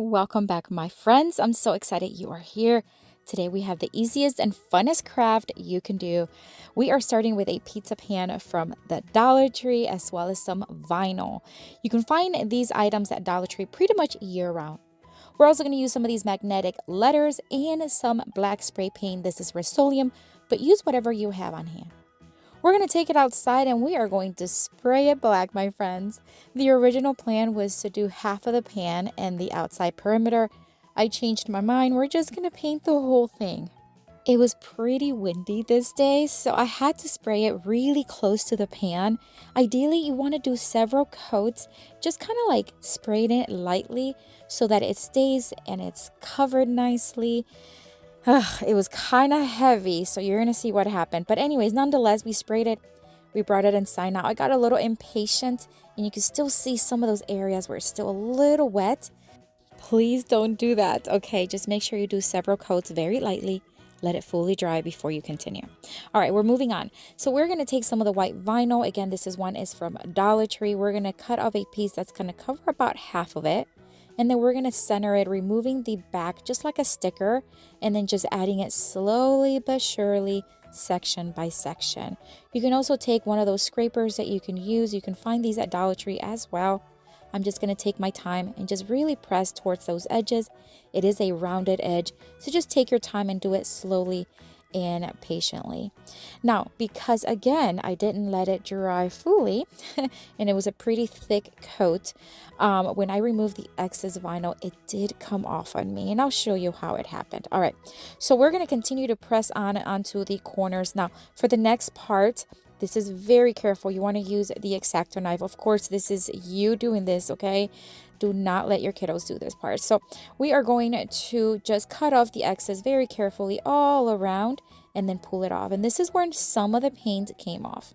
Welcome back, my friends. I'm so excited you are here. Today we have the easiest and funnest craft you can do. We are starting with a pizza pan from the Dollar Tree as well as some vinyl. You can find these items at Dollar Tree pretty much year round. We're also going to use some of these magnetic letters and some black spray paint. This is Rust-Oleum, but use whatever you have on hand. We're going to take it outside and we are going to spray it black, my friends. The original plan was to do half of the pan and the outside perimeter. I changed my mind. We're just going to paint the whole thing. It was pretty windy this day, so I had to spray it really close to the pan. Ideally, you want to do several coats, just kind of like spraying it lightly so that it stays and it's covered nicely. It was kind of heavy, so you're going to see what happened. But anyways, nonetheless, we sprayed it. We brought it inside. Now, I got a little impatient, and you can still see some of those areas where it's still a little wet. Please don't do that, okay? Just make sure you do several coats very lightly. Let it fully dry before you continue. All right, we're moving on. So we're going to take some of the white vinyl. Again, this is from Dollar Tree. We're going to cut off a piece that's going to cover about half of it. And then we're going to center it, removing the back just like a sticker, and then just adding it slowly but surely, section by section. You can also take one of those scrapers that you can use. You can find these at Dollar Tree as well. I'm just going to take my time and just really press towards those edges. It is a rounded edge, so just take your time and do it slowly and patiently. Now, because again, I didn't let it dry fully and it was a pretty thick coat, when I removed the excess vinyl, it did come off on me, and I'll show you how it happened. All right, so we're going to continue to press onto the corners. Now, for the next part, this is very careful. You want to use the X-Acto knife. Of course, this is you doing this, okay? Do not let your kiddos do this part. So we are going to just cut off the excess very carefully all around and then pull it off. And this is where some of the paint came off.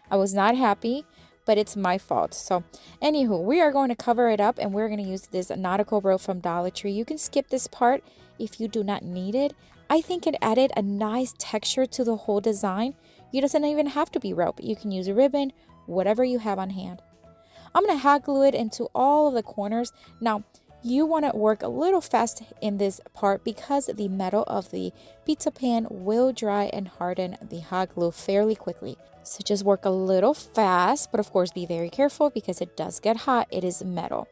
I was not happy, but it's my fault. So anywho, we are going to cover it up and we're going to use this nautical rope from Dollar Tree. You can skip this part if you do not need it. I think it added a nice texture to the whole design. You doesn't even have to be rope. You can use a ribbon, whatever you have on hand. I'm going to hot glue it into all of the corners. Now, you want to work a little fast in this part because the metal of the pizza pan will dry and harden the hot glue fairly quickly. So just work a little fast, but of course be very careful because it does get hot. It is metal.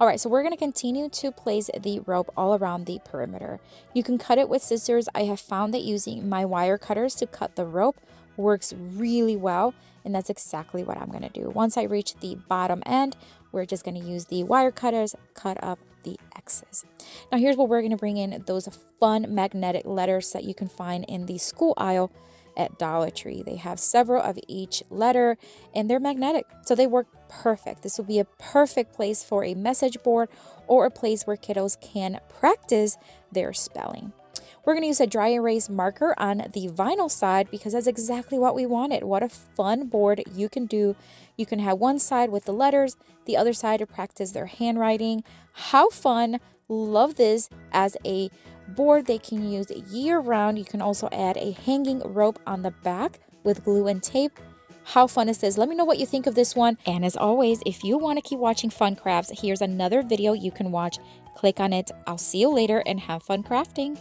All right, so we're going to continue to place the rope all around the perimeter. You can cut it with scissors. I have found that using my wire cutters to cut the rope works really well, and that's exactly what I'm going to do. Once I reach the bottom end, we're just going to use the wire cutters, cut up the excess. Now here's where we're going to bring in those fun magnetic letters that you can find in the school aisle at Dollar Tree. They have several of each letter and they're magnetic, so they work perfect. This will be a perfect place for a message board or a place where kiddos can practice their spelling. We're going to use a dry erase marker on the vinyl side because that's exactly what we wanted. What a fun board you can do. You can have one side with the letters, the other side to practice their handwriting. How fun. Love this as a board they can use year round. You can also add a hanging rope on the back with glue and tape. How fun is this? Let me know what you think of this one. And as always, if you want to keep watching fun crafts, here's another video you can watch. Click on it. I'll see you later and have fun crafting.